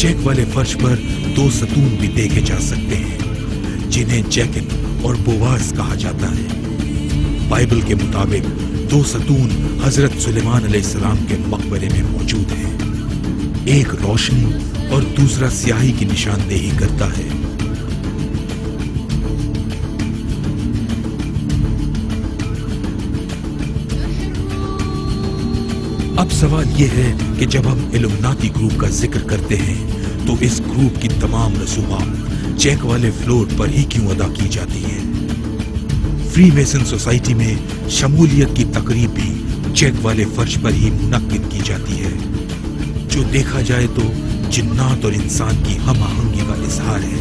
Check वाले फर्श पर 2 सतून भी देखे जा सकते हैं जिन्हें जैकिन और बोवाज कहा जाता है। बाइबल के मुताबिक 2 सतून हजरत सुलेमान अलैहिस्सलाम के मकबरे में मौजूद हैं। एक रोशनी और दूसरा स्याही की निशानदेही करता है। अब सवाल यह है कि जब हम इल्यूमिनाती ग्रुप का जिक्र करते हैं तो इस ग्रुप की तमाम रसूमात चेक वाले फ्लोर पर ही क्यों अदा की जाती है? फ्रीमेसन सोसाइटी में शमूलियत की तकरीब भी चेक वाले फर्श पर ही मुनक्किद की जाती है, जो देखा जाए तो जिन्नात और इंसान की हम आहंगी का इजहार है।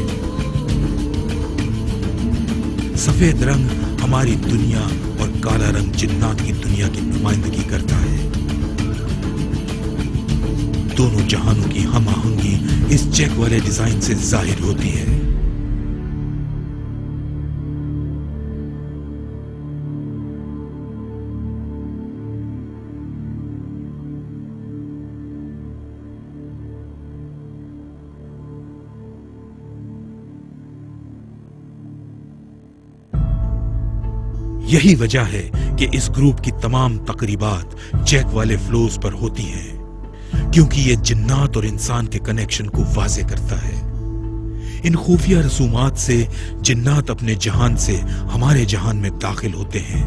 सफेद रंग हमारी दुनिया और काला रंग जिन्नात की दुनिया की नुमाइंदगी करता है। दोनों जहानों की हम आहंगी इस चेक वाले डिजाइन से जाहिर होती है। यही वजह है कि इस ग्रुप की तमाम तकरीबात चेक वाले फ्लोर्स पर होती हैं, क्योंकि यह जिन्नात और इंसान के कनेक्शन को वाज़े करता है। इन खुफिया रसूमात से जिन्नात अपने जहान से हमारे जहान में दाखिल होते हैं।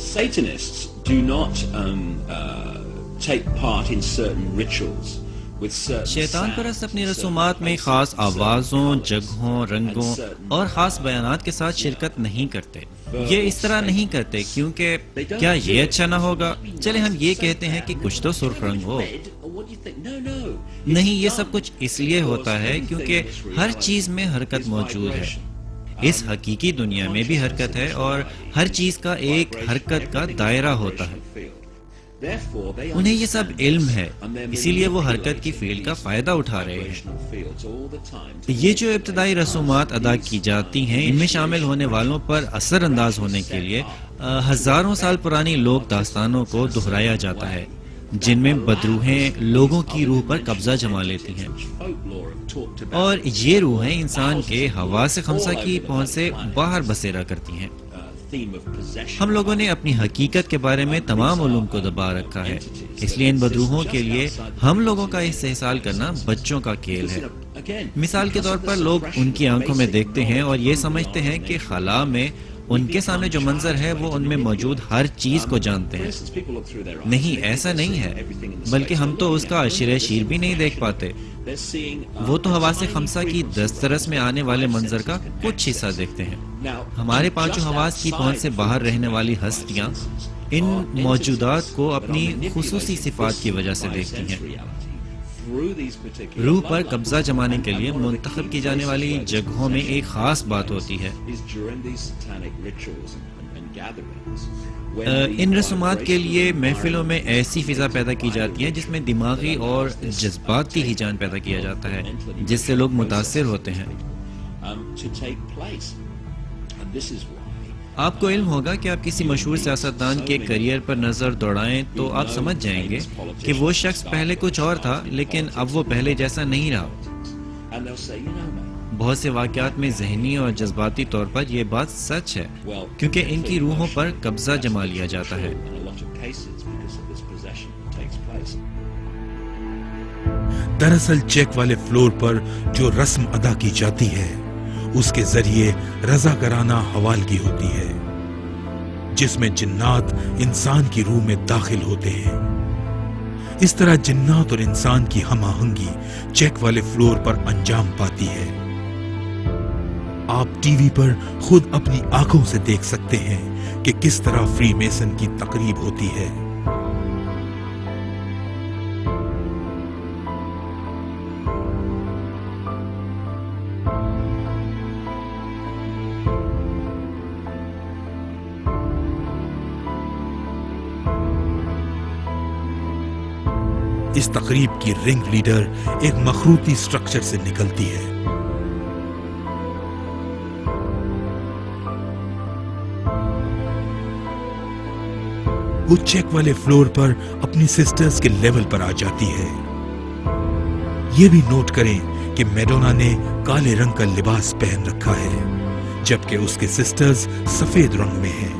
Satanists do not take part in certain rituals. शैतान परस्त अपनी रसूमात में खास आवाजों, जगहों, रंगों और खास बयानात के साथ शिरकत नहीं करते। ये इस तरह नहीं करते क्योंकि क्या ये अच्छा ना होगा, चले हम ये कहते हैं कि कुछ तो सुर्ख रंग हो। नहीं, ये सब कुछ इसलिए होता है क्योंकि हर चीज में हरकत मौजूद है। इस हकीकी दुनिया में भी हरकत है और हर चीज का एक हरकत का दायरा होता है। उन्हें ये सब इल्म है, इसीलिए वो हरकत की फील्ड का फायदा उठा रहे हैं। ये जो इब्तदाई रसूमात अदा की जाती हैं, इनमें शामिल होने वालों पर असर अंदाज होने के लिए हजारों साल पुरानी लोक दास्तानों को दोहराया जाता है, जिनमें बदरूहें लोगों की रूह पर कब्जा जमा लेती हैं। और ये रूहें इंसान के हवा से खमसा की पहुंच से बाहर बसेरा करती हैं। हम लोगों ने अपनी हकीकत के बारे में तमाम उलूम को दबा रखा है, इसलिए इन बदरूहों के लिए हम लोगों का इस्तेहसाल करना बच्चों का खेल है। मिसाल के तौर पर लोग उनकी आंखों में देखते हैं और ये समझते हैं कि खला में उनके सामने जो मंजर है वो उनमें मौजूद हर चीज को जानते हैं। नहीं, ऐसा नहीं है, बल्कि हम तो उसका अशरे शीर भी नहीं देख पाते। वो तो हवा से खमसा की दस्तरस में आने वाले मंजर का कुछ हिस्सा देखते हैं। हमारे पांचों हवास की पहुंच से बाहर रहने वाली हस्तियां इन मौजूदात को अपनी खुसूसी सिफात की वजह से देखती हैं। रूह पर कब्जा जमाने के लिए मुंतखब की जाने वाली जगहों में एक खास बात होती है। इन रसूमात के लिए महफिलों में ऐसी फिजा पैदा की जाती है जिसमें दिमागी और जज्बाती हिजान पैदा किया जाता है, जिससे लोग मुतासिर होते हैं। आपको इल्म होगा कि आप किसी मशहूर सियासतदान के करियर पर नजर दौड़ाएं तो आप समझ जाएंगे कि वो शख्स पहले कुछ और था, लेकिन अब वो पहले जैसा नहीं रहा। बहुत से वाकयात में ज़हनी और जज्बाती तौर पर यह बात सच है, क्योंकि इनकी रूहों पर कब्जा जमा लिया जाता है। दरअसल चेक वाले फ्लोर पर जो रस्म अदा की जाती है उसके जरिए रज़ाकाराना हवालगी होती है, जिसमें जिन्नात इंसान की रूह में दाखिल होते हैं। इस तरह जिन्नात और इंसान की हमाहंगी चेक वाले फ्लोर पर अंजाम पाती है। आप टीवी पर खुद अपनी आंखों से देख सकते हैं कि किस तरह फ्रीमेसन की तकरीब होती है। इस तकरीब की रिंग लीडर एक मखरूती स्ट्रक्चर से निकलती है। वो चेक वाले फ्लोर पर अपनी सिस्टर्स के लेवल पर आ जाती है। ये भी नोट करें कि मैडोना ने काले रंग का लिबास पहन रखा है, जबकि उसके सिस्टर्स सफेद रंग में हैं।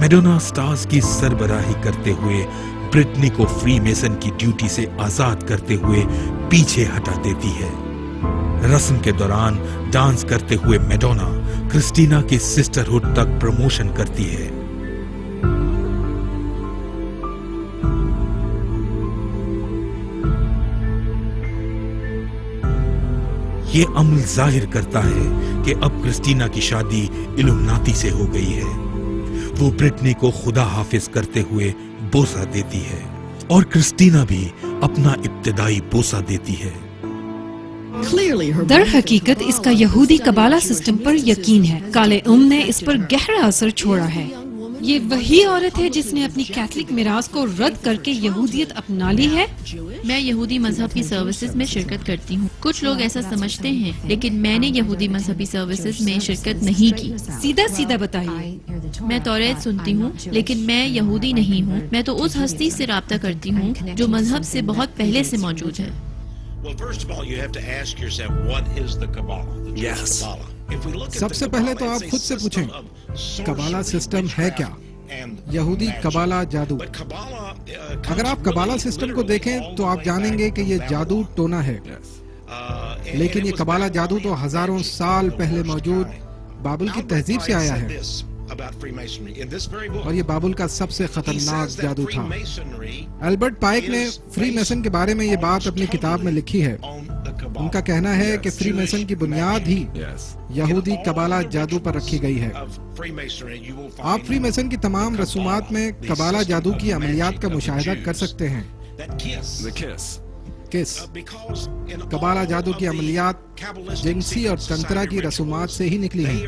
मैडोना स्टार्स की सरबराही करते हुए ब्रिटनी को फ्री मेसन की ड्यूटी से आजाद करते हुए पीछे हटा देती है। रस्म के दौरान डांस करते हुए मैडोना क्रिस्टीना की सिस्टरहुड तक प्रमोशन करती है। ये अमल जाहिर करता है कि अब क्रिस्टीना की शादी इल्यूमिनाती से हो गई है। वो ब्रिटनी को खुदा हाफिज करते हुए बोसा देती है और क्रिस्टीना भी अपना इब्तिदाई बोसा देती है। दर हकीकत इसका यहूदी कबाला सिस्टम पर यकीन है। काले ने इस पर गहरा असर छोड़ा है। ये वही औरत है जिसने अपनी कैथलिक मिरास को रद्द करके यहूदियत अपना ली है। मैं यहूदी मजहब की सर्विसेज में शिरकत करती हूँ। कुछ लोग ऐसा समझते हैं, लेकिन मैंने यहूदी मजहबी सर्विसेज में शिरकत नहीं की। सीधा सीधा बताइए। मैं तौरात सुनती हूँ, लेकिन मैं यहूदी नहीं हूँ। मैं तो उस हस्ती से राब्ता करती हूँ जो मजहब से बहुत पहले से मौजूद है। सबसे पहले तो आप खुद से पूछें, कबाला सिस्टम है क्या? यहूदी कबाला जादू। अगर आप कबाला सिस्टम को देखें तो आप जानेंगे कि ये जादू टोना है, लेकिन ये कबाला जादू तो हजारों साल पहले मौजूद बाबुल की तहजीब से आया है और ये बाबुल का सबसे खतरनाक जादू था। एल्बर्ट पाइक ने फ्री मेसन के बारे में ये बात अपनी किताब में लिखी है। उनका कहना है कि फ्री मेसन की बुनियाद ही यहूदी कबाला जादू पर रखी गई है। आप फ्री मेसन की तमाम रसूमात में कबाला जादू की अमलियात का मुशाहिदा कर सकते हैं। किस कबाला जादू की अमलियात जिनसी और तंत्रा की रसूमात से ही निकली हैं।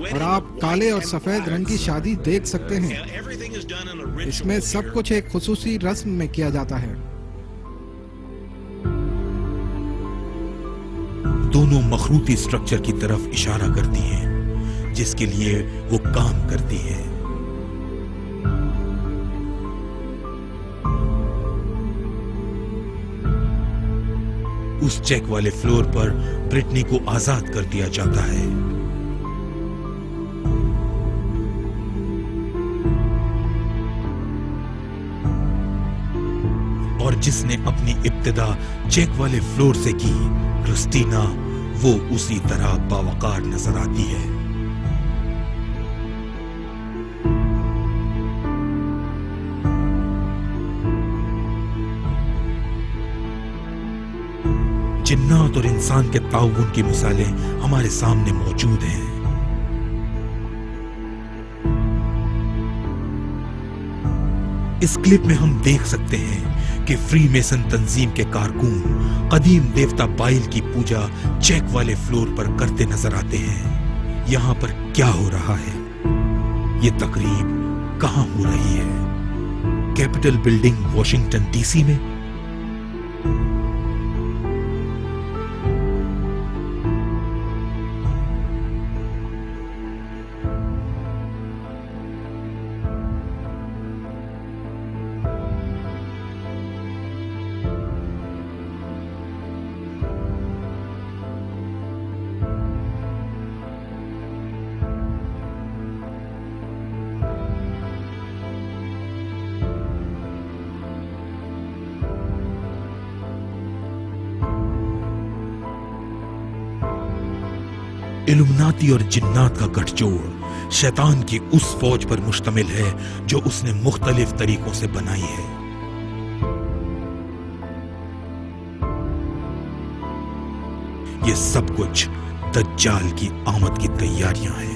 और आप काले और सफेद रंग की शादी देख सकते हैं। इसमें सब कुछ एक खुसूसी रस्म में किया जाता है। दोनों मखरूती स्ट्रक्चर की तरफ इशारा करती हैं, जिसके लिए वो काम करती है। उस चेक वाले फ्लोर पर ब्रिटनी को आजाद कर दिया जाता है। और जिसने अपनी इब्तिदा चेक वाले फ्लोर से की, क्रिस्टीना, वो उसी तरह बावकार नजर आती है। जिन्नात और इंसान के ताउन की मिसालें हमारे सामने मौजूद हैं। इस क्लिप में हम देख सकते हैं कि फ्री मेसन तंजीम के कारकुन कदीम देवता बाइल की पूजा चेक वाले फ्लोर पर करते नजर आते हैं। यहाँ पर क्या हो रहा है? ये तकरीब कहाँ हो रही है? कैपिटल बिल्डिंग वॉशिंगटन डीसी में? इल्यूमिनाती और जिन्नात का गठजोड़ शैतान की उस फौज पर मुश्तमिल है जो उसने मुख्तलिफ तरीकों से बनाई है। ये सब कुछ दज्जाल की आमद की तैयारियां हैं।